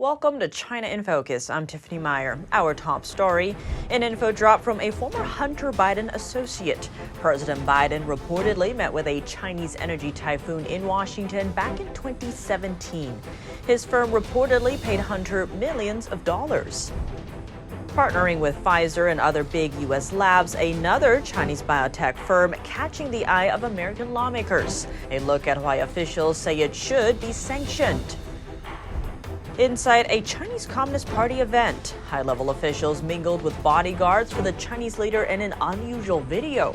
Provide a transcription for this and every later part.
Welcome to China in Focus. I'm Tiffany Meyer. Our top story, an info drop from a former Hunter Biden associate. President Biden reportedly met with a Chinese energy typhoon in Washington back in 2017. His firm reportedly paid Hunter millions of dollars. Partnering with Pfizer and other big U.S. labs, another Chinese biotech firm catching the eye of American lawmakers. A look at why officials say it should be sanctioned. Inside a Chinese Communist Party event, high-level officials mingled with bodyguards for the Chinese leader in an unusual video.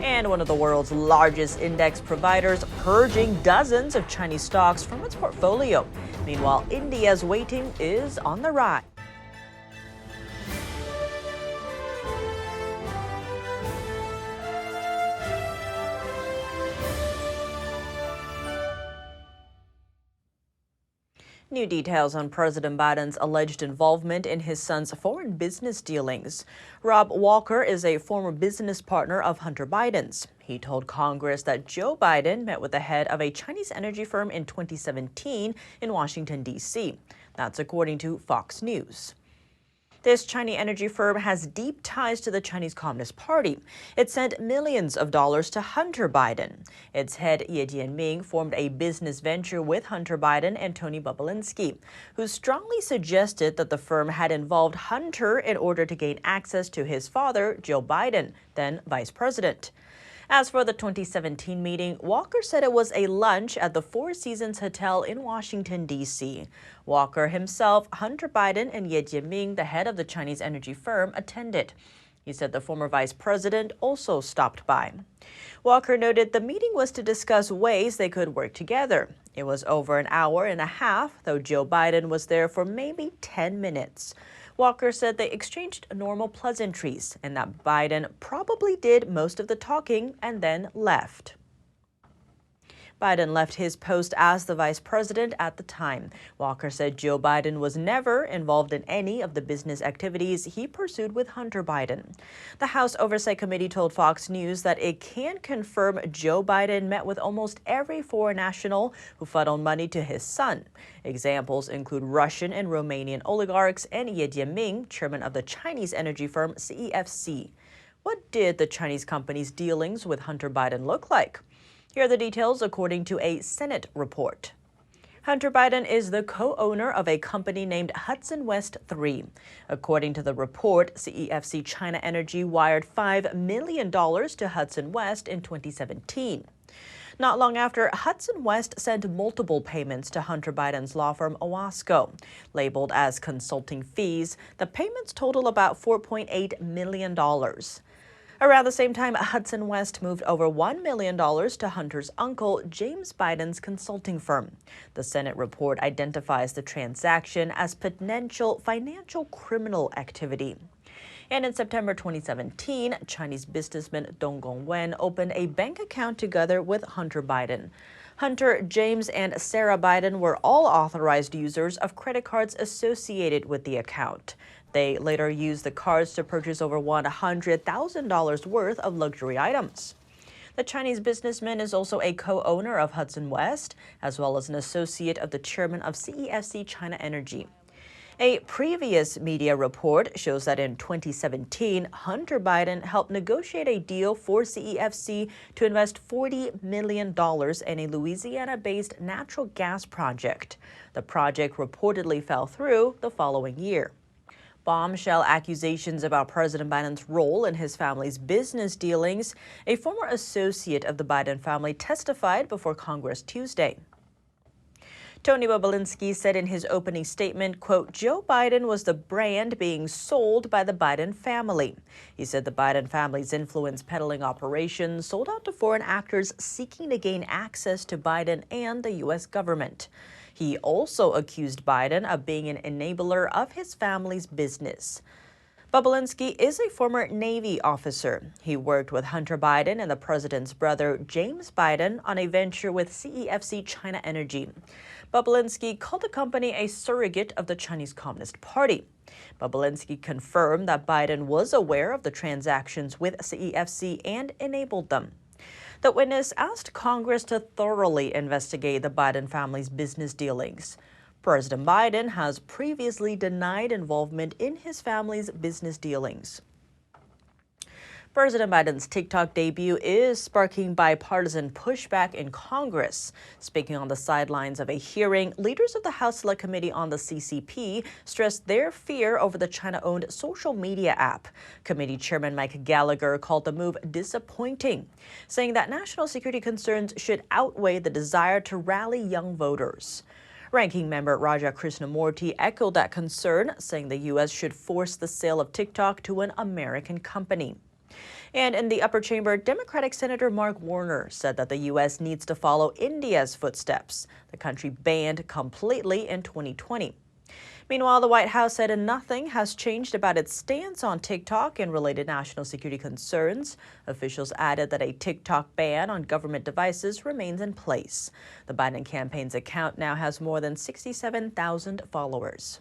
And one of the world's largest index providers purging dozens of Chinese stocks from its portfolio. Meanwhile, India's weighting is on the rise. New details on President Biden's alleged involvement in his son's foreign business dealings. Rob Walker is a former business partner of Hunter Biden's. He told Congress that Joe Biden met with the head of a Chinese energy firm in 2017 in Washington, D.C. That's according to Fox News. This Chinese energy firm has deep ties to the Chinese Communist Party. It sent millions of dollars to Hunter Biden. Its head, Ye Jianming, formed a business venture with Hunter Biden and Tony Bobulinski, who strongly suggested that the firm had involved Hunter in order to gain access to his father, Joe Biden, then vice president. As for the 2017 meeting, Walker said it was a lunch at the Four Seasons Hotel in Washington, D.C. Walker himself, Hunter Biden, and Ye Jianming, the head of the Chinese energy firm, attended. He said the former vice president also stopped by. Walker noted the meeting was to discuss ways they could work together. It was over an hour and a half, though Joe Biden was there for maybe 10 minutes. Walker said they exchanged normal pleasantries and that Biden probably did most of the talking and then left. Biden left his post as the vice president at the time. Walker said Joe Biden was never involved in any of the business activities he pursued with Hunter Biden. The House Oversight Committee told Fox News that it can confirm Joe Biden met with almost every foreign national who funneled money to his son. Examples include Russian and Romanian oligarchs and Ye Jianming, chairman of the Chinese energy firm CEFC. What did the Chinese company's dealings with Hunter Biden look like? Here are the details according to a Senate report. Hunter Biden is the co-owner of a company named Hudson West 3. According to the report, CEFC China Energy wired $5 million to Hudson West in 2017. Not long after, Hudson West sent multiple payments to Hunter Biden's law firm Owasco. Labeled as consulting fees, the payments total about $4.8 million. Around the same time, Hudson West moved over $1 million to Hunter's uncle, James Biden's consulting firm. The Senate report identifies the transaction as potential financial criminal activity. And in September 2017, Chinese businessman Dong Gongwen opened a bank account together with Hunter Biden. Hunter, James, and Sarah Biden were all authorized users of credit cards associated with the account. They later used the cards to purchase over $100,000 worth of luxury items. The Chinese businessman is also a co-owner of Hudson West, as well as an associate of the chairman of CEFC China Energy. A previous media report shows that in 2017, Hunter Biden helped negotiate a deal for CEFC to invest $40 million in a Louisiana-based natural gas project. The project reportedly fell through the following year. Bombshell accusations about President Biden's role in his family's business dealings. A former associate of the Biden family testified before Congress Tuesday. Tony Bobulinski said in his opening statement, quote, Joe Biden was the brand being sold by the Biden family. He said the Biden family's influence peddling operation sold out to foreign actors seeking to gain access to Biden and the U.S. government. He also accused Biden of being an enabler of his family's business. Bobulinski is a former Navy officer. He worked with Hunter Biden and the president's brother, James Biden, on a venture with CEFC China Energy. Bobulinski called the company a surrogate of the Chinese Communist Party. Bobulinski confirmed that Biden was aware of the transactions with CEFC and enabled them. The witness asked Congress to thoroughly investigate the Biden family's business dealings. President Biden has previously denied involvement in his family's business dealings. President Biden's TikTok debut is sparking bipartisan pushback in Congress. Speaking on the sidelines of a hearing, leaders of the House Select Committee on the CCP stressed their fear over the China-owned social media app. Committee Chairman Mike Gallagher called the move disappointing, saying that national security concerns should outweigh the desire to rally young voters. Ranking member Raja Krishnamurti echoed that concern, saying the U.S. should force the sale of TikTok to an American company. And in the upper chamber, Democratic Senator Mark Warner said that the U.S. needs to follow India's footsteps. The country banned completely in 2020. Meanwhile, the White House said nothing has changed about its stance on TikTok and related national security concerns. Officials added that a TikTok ban on government devices remains in place. The Biden campaign's account now has more than 67,000 followers.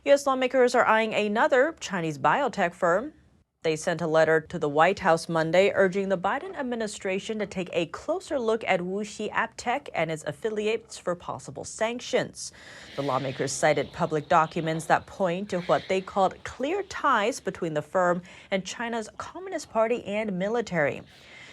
U.S. lawmakers are eyeing another Chinese biotech firm. They sent a letter to the White House Monday urging the Biden administration to take a closer look at WuXi AppTec and its affiliates for possible sanctions. The lawmakers cited public documents that point to what they called clear ties between the firm and China's Communist Party and military.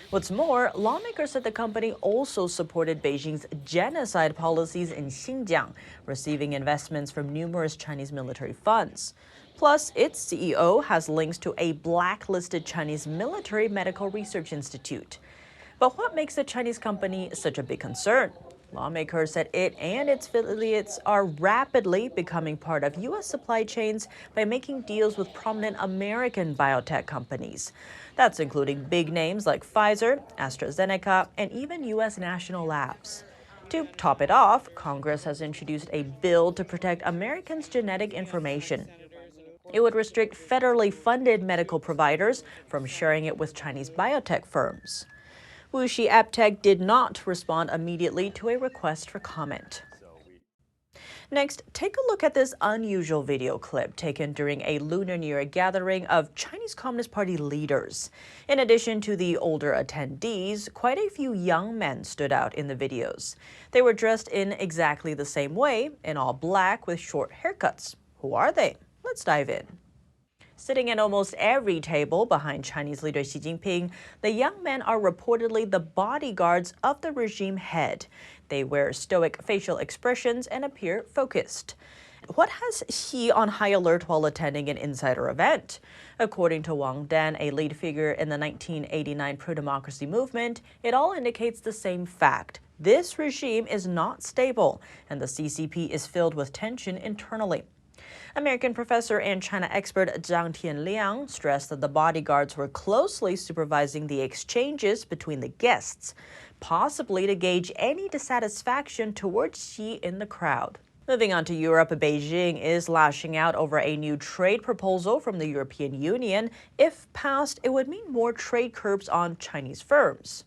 What's more, lawmakers said the company also supported Beijing's genocide policies in Xinjiang, receiving investments from numerous Chinese military funds. Plus, its CEO has links to a blacklisted Chinese military medical research institute. But what makes the Chinese company such a big concern? Lawmakers said it and its affiliates are rapidly becoming part of U.S. supply chains by making deals with prominent American biotech companies. That's including big names like Pfizer, AstraZeneca, and even U.S. national labs. To top it off, Congress has introduced a bill to protect Americans' genetic information. It would restrict federally funded medical providers from sharing it with Chinese biotech firms. WuXi AppTec did not respond immediately to a request for comment. Next, take a look at this unusual video clip taken during a Lunar New Year gathering of Chinese Communist Party leaders. In addition to the older attendees, quite a few young men stood out in the videos. They were dressed in exactly the same way, in all black with short haircuts. Who are they? Let's dive in. Sitting at almost every table behind Chinese leader Xi Jinping, the young men are reportedly the bodyguards of the regime head. They wear stoic facial expressions and appear focused. What has Xi on high alert while attending an insider event? According to Wang Dan, a lead figure in the 1989 pro-democracy movement, it all indicates the same fact. This regime is not stable, and the CCP is filled with tension internally. American professor and China expert Zhang Tianliang stressed that the bodyguards were closely supervising the exchanges between the guests, possibly to gauge any dissatisfaction towards Xi in the crowd. Moving on to Europe, Beijing is lashing out over a new trade proposal from the European Union. If passed, it would mean more trade curbs on Chinese firms.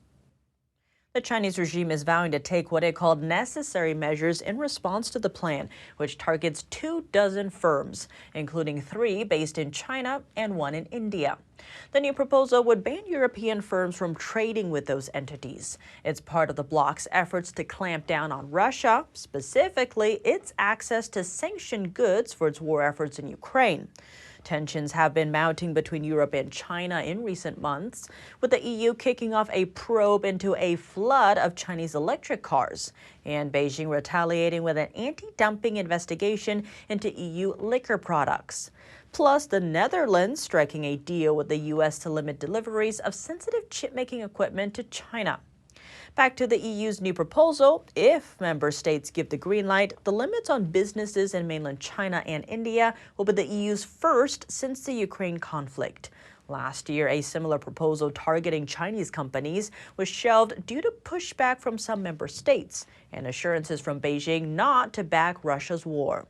The Chinese regime is vowing to take what it called necessary measures in response to the plan, which targets 24 firms, including 3 based in China and 1 in India. The new proposal would ban European firms from trading with those entities. It's part of the bloc's efforts to clamp down on Russia, specifically its access to sanctioned goods for its war efforts in Ukraine. Tensions have been mounting between Europe and China in recent months, with the EU kicking off a probe into a flood of Chinese electric cars, and Beijing retaliating with an anti-dumping investigation into EU liquor products. Plus, the Netherlands striking a deal with the U.S. to limit deliveries of sensitive chip-making equipment to China. Back to the EU's new proposal, if member states give the green light, the limits on businesses in mainland China and India will be the EU's first since the Ukraine conflict. Last year, a similar proposal targeting Chinese companies was shelved due to pushback from some member states and assurances from Beijing not to back Russia's war.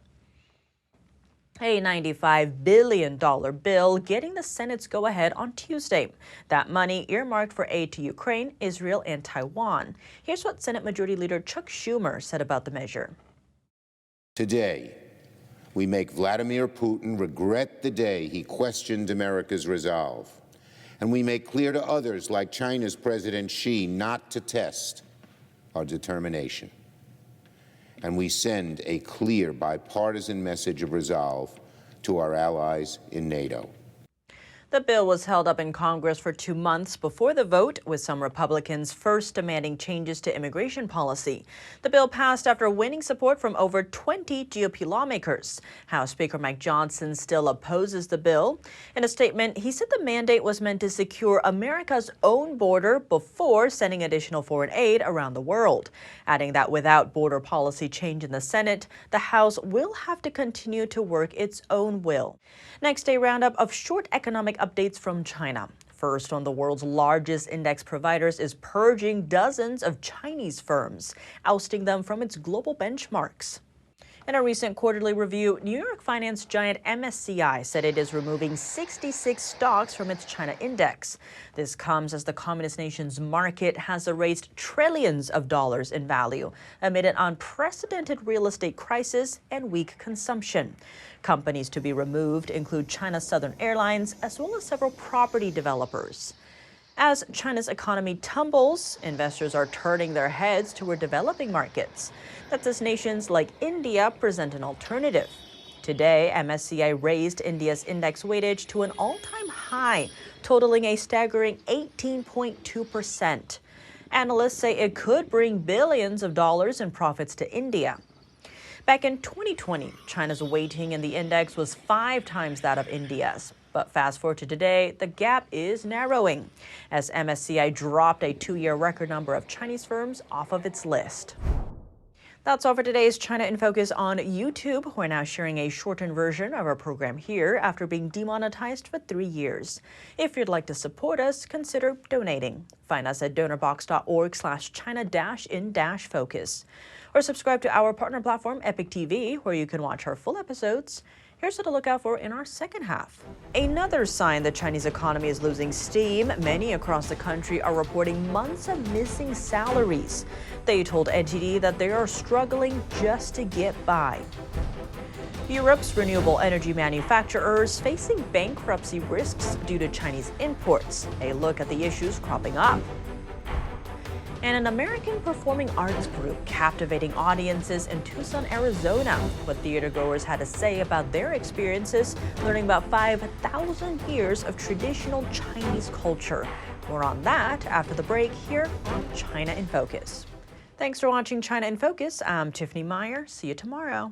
A $95 billion bill getting the Senate's go-ahead on Tuesday. That money earmarked for aid to Ukraine, Israel, and Taiwan. Here's what Senate Majority Leader Chuck Schumer said about the measure. Today, we make Vladimir Putin regret the day he questioned America's resolve. And we make clear to others like China's President Xi not to test our determination. and we send a clear bipartisan message of resolve to our allies in NATO. The bill was held up in Congress for 2 months before the vote, with some Republicans first demanding changes to immigration policy. The bill passed after winning support from over 20 GOP lawmakers. House Speaker Mike Johnson still opposes the bill. In a statement, he said the mandate was meant to secure America's own border before sending additional foreign aid around the world, adding that without border policy change in the Senate, the House will have to continue to work its own will. Next, a roundup of short economic updates from China. First, one of the world's largest index providers is purging dozens of Chinese firms, ousting them from its global benchmarks. In a recent quarterly review, New York finance giant MSCI said it is removing 66 stocks from its China index. This comes as the communist nation's market has erased trillions of dollars in value amid an unprecedented real estate crisis and weak consumption. Companies to be removed include China's Southern Airlines, as well as several property developers. As China's economy tumbles, investors are turning their heads toward developing markets. That's as nations like India present an alternative. Today, MSCI raised India's index weightage to an all-time high, totaling a staggering 18.2%. Analysts say it could bring billions of dollars in profits to India. Back in 2020, China's weighting in the index was 5 times that of India's. But fast forward to today, the gap is narrowing as MSCI dropped a 2-year record number of Chinese firms off of its list. That's all for today's China in Focus on YouTube. We're now sharing a shortened version of our program here after being demonetized for 3 years. If you'd like to support us, consider donating. Find us at donorbox.org/China-in-focus. Or subscribe to our partner platform, Epic TV, where you can watch our full episodes. Here's what to look out for in our second half. Another sign the Chinese economy is losing steam. Many across the country are reporting months of missing salaries. They told NTD that they are struggling just to get by. Europe's renewable energy manufacturers facing bankruptcy risks due to Chinese imports. A look at the issues cropping up. And an American performing arts group captivating audiences in Tucson, Arizona. What theatergoers had to say about their experiences learning about 5,000 years of traditional Chinese culture. More on that after the break here on China in Focus. Thanks for watching China in Focus. I'm Tiffany Meyer. See you tomorrow.